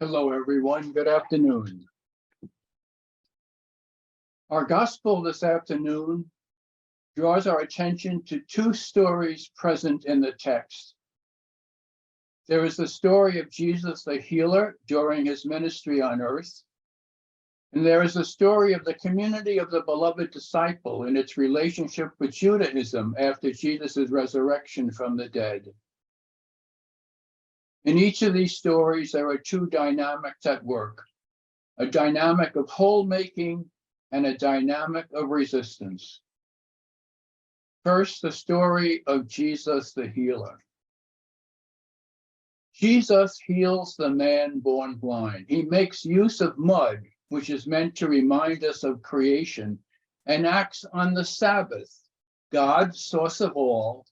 Hello, everyone. Good afternoon. Our gospel this afternoon draws our attention to two stories present in the text. There is the story of Jesus the healer during his ministry on earth, and there is the story of the community of the beloved disciple in its relationship with Judaism after Jesus' resurrection from the dead. In each of these stories, there are two dynamics at work, a dynamic of whole-making and a dynamic of resistance. First, the story of Jesus the healer. Jesus heals the man born blind. He makes use of mud, which is meant to remind us of creation, and acts on the Sabbath. God, source of all,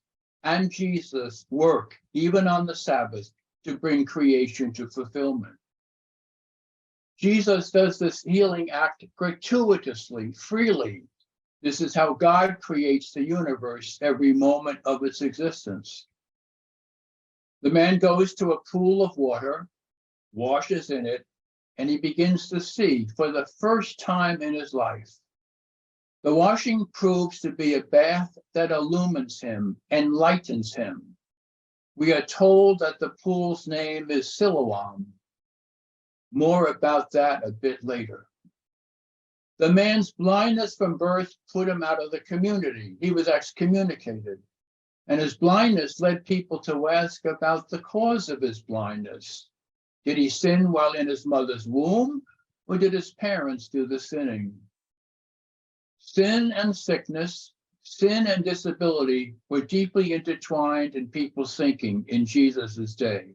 and Jesus work, even on the Sabbath, to bring creation to fulfillment. Jesus does this healing act gratuitously, freely. This is how God creates the universe every moment of its existence. The man goes to a pool of water, washes in it, and he begins to see for the first time in his life. The washing proves to be a bath that illumines him, enlightens him. We are told that the pool's name is Siloam. More about that a bit later. The man's blindness from birth put him out of the community. He was excommunicated. And his blindness led people to ask about the cause of his blindness. Did he sin while in his mother's womb, or did his parents do the sinning? Sin and sickness, sin and disability were deeply intertwined in people's thinking in Jesus' day.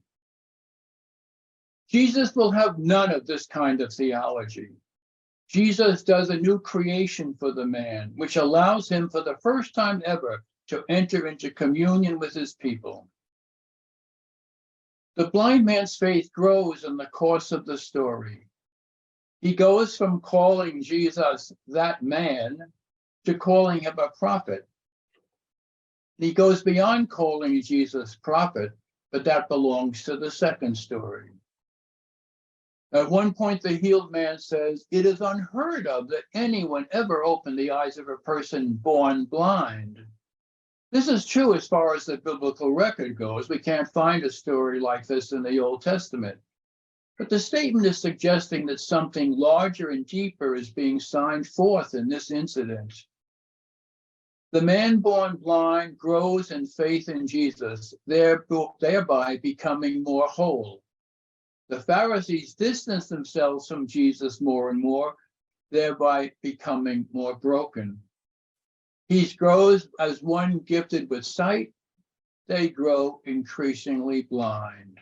Jesus will have none of this kind of theology. Jesus does a new creation for the man, which allows him for the first time ever to enter into communion with his people. The blind man's faith grows in the course of the story. He goes from calling Jesus that man to calling him a prophet. He goes beyond calling Jesus prophet, but that belongs to the second story. At one point, the healed man says, "It is unheard of that anyone ever opened the eyes of a person born blind." This is true as far as the biblical record goes. We can't find a story like this in the Old Testament. But the statement is suggesting that something larger and deeper is being signed forth in this incident. The man born blind grows in faith in Jesus, thereby becoming more whole. The Pharisees distance themselves from Jesus more and more, thereby becoming more broken. He grows as one gifted with sight, they grow increasingly blind.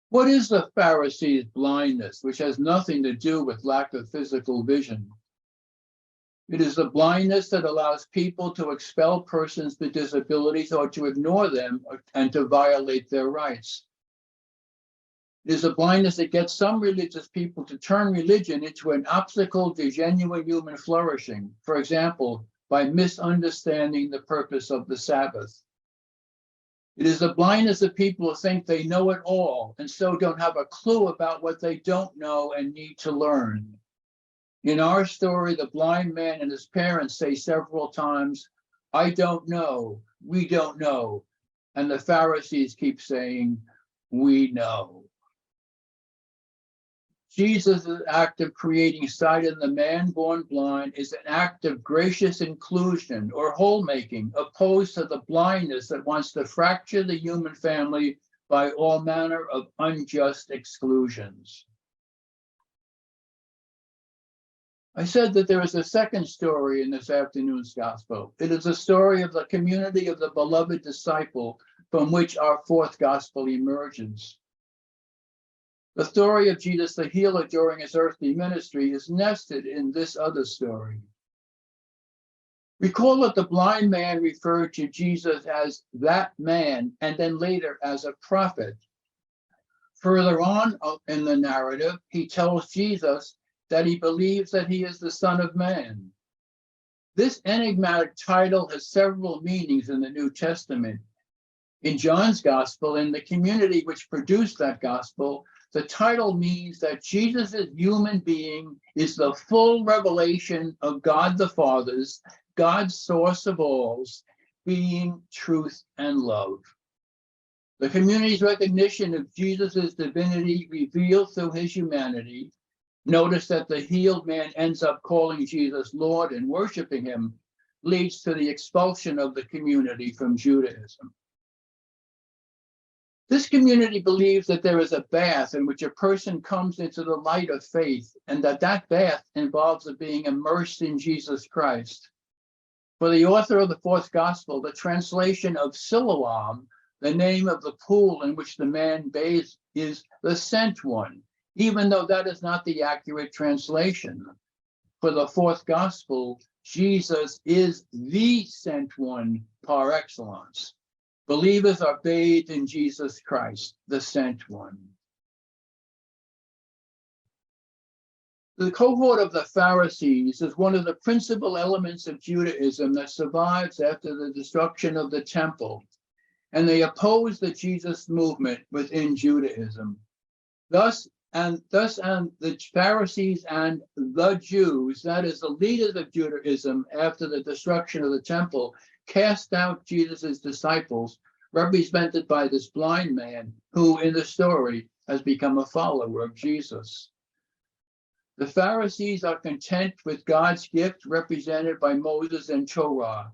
What is the Pharisees' blindness, which has nothing to do with lack of physical vision? It is the blindness that allows people to expel persons with disabilities or to ignore them and to violate their rights. It is a blindness that gets some religious people to turn religion into an obstacle to genuine human flourishing, for example, by misunderstanding the purpose of the Sabbath. It is the blindness of people who think they know it all and so don't have a clue about what they don't know and need to learn. In our story, the blind man and his parents say several times, "I don't know, we don't know." And the Pharisees keep saying, "We know." Jesus' act of creating sight in the man born blind is an act of gracious inclusion or whole-making, opposed to the blindness that wants to fracture the human family by all manner of unjust exclusions. I said that there is a second story in this afternoon's gospel. It is a story of the community of the beloved disciple from which our fourth gospel emerges. The story of Jesus the healer during his earthly ministry is nested in this other story. Recall that the blind man referred to Jesus as that man and then later as a prophet. Further on in the narrative, he tells Jesus that he believes that he is the Son of Man. This enigmatic title has several meanings in the New Testament. In John's gospel, in the community which produced that gospel, the title means that Jesus' human being is the full revelation of God the Father's, God's source of all's, being, truth, and love. The community's recognition of Jesus' divinity revealed through his humanity. Notice that the healed man ends up calling Jesus Lord and worshiping him, leads to the expulsion of the community from Judaism. This community believes that there is a bath in which a person comes into the light of faith, and that bath involves being immersed in Jesus Christ. For the author of the fourth gospel, the translation of Siloam, the name of the pool in which the man bathes, is the sent one, even though that is not the accurate translation. For the fourth gospel, Jesus is the sent one par excellence. Believers are bathed in Jesus Christ, the sent one. The cohort of the Pharisees is one of the principal elements of Judaism that survives after the destruction of the temple, and they oppose the Jesus movement within Judaism. Thus, the Pharisees and the Jews, that is, the leaders of Judaism after the destruction of the temple, cast out Jesus' disciples, represented by this blind man who, in the story, has become a follower of Jesus. The Pharisees are content with God's gift represented by Moses and Torah.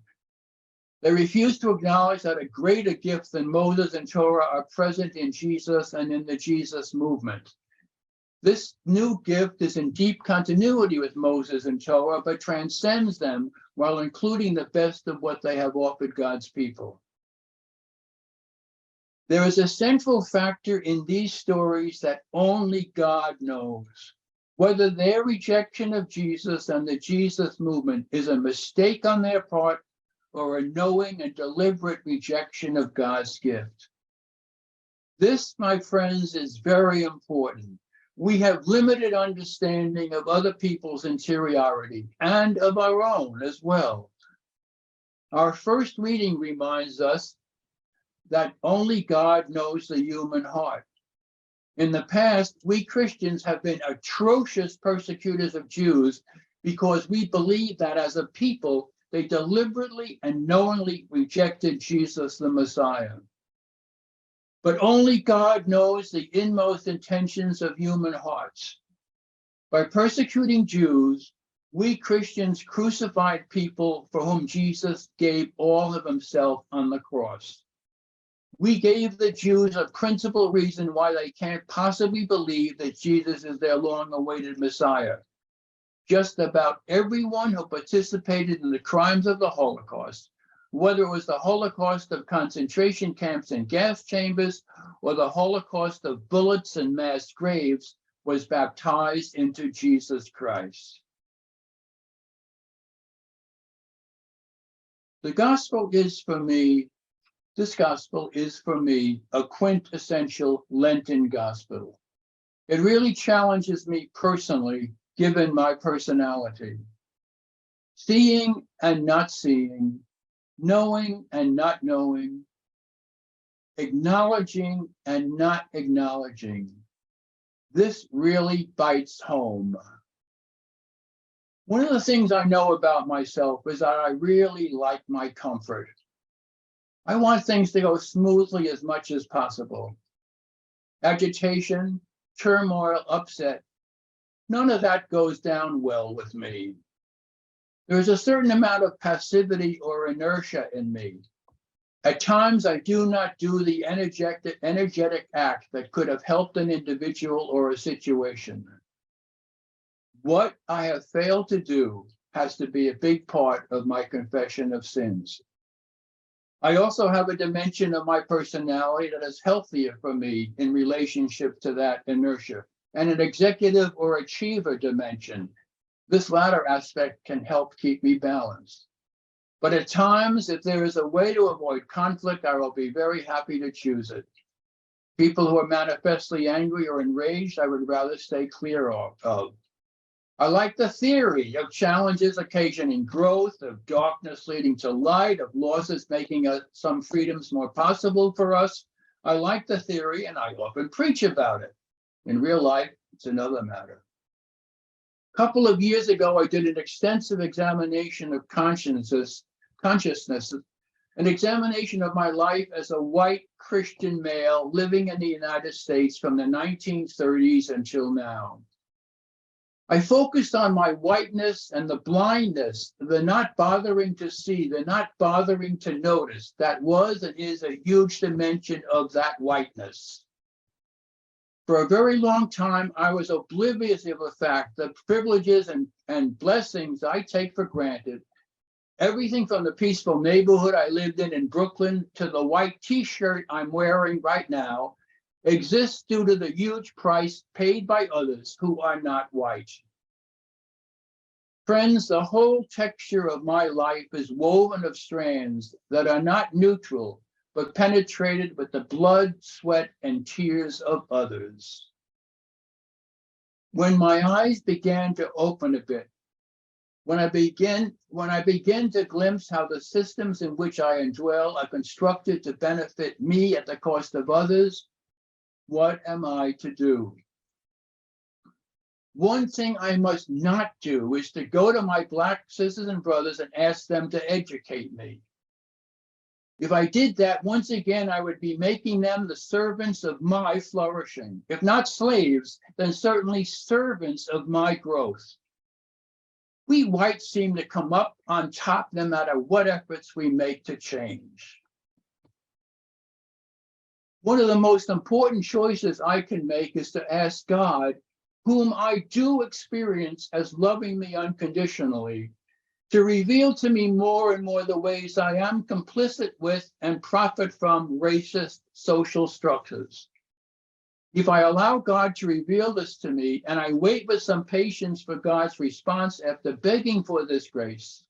They refuse to acknowledge that a greater gift than Moses and Torah are present in Jesus and in the Jesus movement. This new gift is in deep continuity with Moses and Torah, but transcends them while including the best of what they have offered God's people. There is a central factor in these stories that only God knows. Whether their rejection of Jesus and the Jesus movement is a mistake on their part or a knowing and deliberate rejection of God's gift. This, my friends, is very important. We have limited understanding of other people's interiority and of our own as well. Our first reading reminds us that only God knows the human heart. In the past, we Christians have been atrocious persecutors of Jews because we believe that as a people, they deliberately and knowingly rejected Jesus the Messiah. But only God knows the inmost intentions of human hearts. By persecuting Jews, we Christians crucified people for whom Jesus gave all of himself on the cross. We gave the Jews a principal reason why they can't possibly believe that Jesus is their long-awaited Messiah. Just about everyone who participated in the crimes of the Holocaust, whether it was the Holocaust of concentration camps and gas chambers or the Holocaust of bullets and mass graves, was baptized into Jesus Christ. This gospel is for me a quintessential Lenten gospel. It really challenges me personally, given my personality. Seeing and not seeing, knowing and not knowing, acknowledging and not acknowledging. This really bites home. One of the things I know about myself is that I really like my comfort. I want things to go smoothly as much as possible. Agitation, turmoil, upset, none of that goes down well with me. There's a certain amount of passivity or inertia in me. At times, I do not do the energetic act that could have helped an individual or a situation. What I have failed to do has to be a big part of my confession of sins. I also have a dimension of my personality that is healthier for me in relationship to that inertia, and an executive or achiever dimension. This latter aspect can help keep me balanced. But at times, if there is a way to avoid conflict, I will be very happy to choose it. People who are manifestly angry or enraged, I would rather stay clear of. I like the theory of challenges occasioning growth, of darkness leading to light, of losses making some freedoms more possible for us. I like the theory, and I often preach about it. In real life, it's another matter. A couple of years ago, I did an extensive examination of consciousness, an examination of my life as a white Christian male living in the United States from the 1930s until now. I focused on my whiteness and the blindness, the not bothering to see, the not bothering to notice. That was and is a huge dimension of that whiteness. For a very long time, I was oblivious of the fact that privileges and blessings I take for granted, everything from the peaceful neighborhood I lived in Brooklyn to the white t-shirt I'm wearing right now, exists due to the huge price paid by others who are not white. Friends, the whole texture of my life is woven of strands that are not neutral, but penetrated with the blood, sweat, and tears of others. When my eyes began to open a bit, when I begin to glimpse how the systems in which I indwell are constructed to benefit me at the cost of others, what am I to do? One thing I must not do is to go to my Black sisters and brothers and ask them to educate me. If I did that, once again, I would be making them the servants of my flourishing. If not slaves, then certainly servants of my growth. We whites seem to come up on top no matter what efforts we make to change. One of the most important choices I can make is to ask God, whom I do experience as loving me unconditionally, to reveal to me more and more the ways I am complicit with and profit from racist social structures. If I allow God to reveal this to me, and I wait with some patience for God's response after begging for this grace,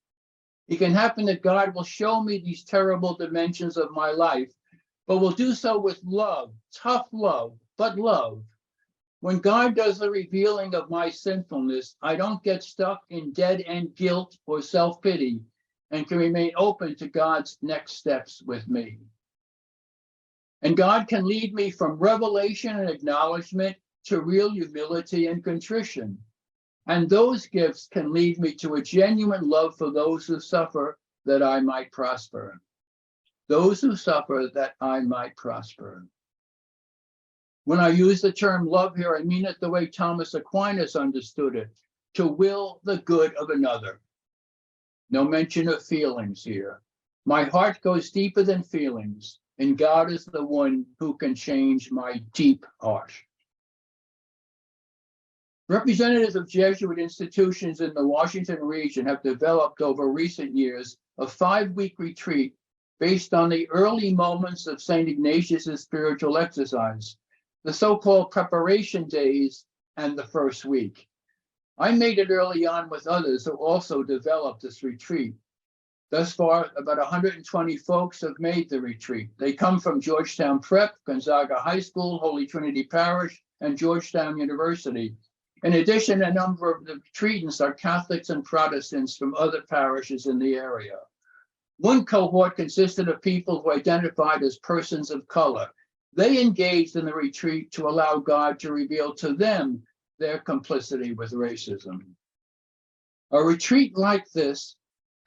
it can happen that God will show me these terrible dimensions of my life, but will do so with love, tough love, but love. When God does the revealing of my sinfulness, I don't get stuck in dead-end guilt or self-pity and can remain open to God's next steps with me. And God can lead me from revelation and acknowledgement to real humility and contrition. And those gifts can lead me to a genuine love for those who suffer that I might prosper. Those who suffer that I might prosper. When I use the term love here, I mean it the way Thomas Aquinas understood it, to will the good of another. No mention of feelings here. My heart goes deeper than feelings, and God is the one who can change my deep heart. Representatives of Jesuit institutions in the Washington region have developed over recent years a 5-week retreat based on the early moments of St. Ignatius's spiritual exercise, the so-called preparation days and the first week. I made it early on with others who also developed this retreat. Thus far, about 120 folks have made the retreat. They come from Georgetown Prep, Gonzaga High School, Holy Trinity Parish, and Georgetown University. In addition, a number of the retreatants are Catholics and Protestants from other parishes in the area. One cohort consisted of people who identified as persons of color. They engaged in the retreat to allow God to reveal to them their complicity with racism. A retreat like this,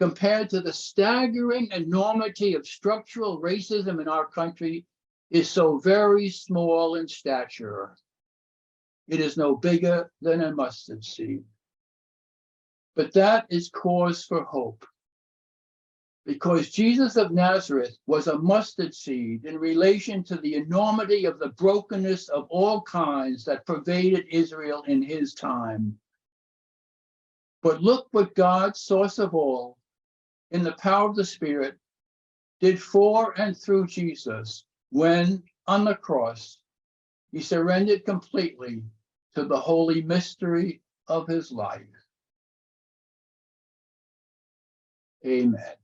compared to the staggering enormity of structural racism in our country, is so very small in stature. It is no bigger than a mustard seed. But that is cause for hope, because Jesus of Nazareth was a mustard seed in relation to the enormity of the brokenness of all kinds that pervaded Israel in his time. But look what God, source of all, in the power of the Spirit, did for and through Jesus when, on the cross, he surrendered completely to the holy mystery of his life. Amen.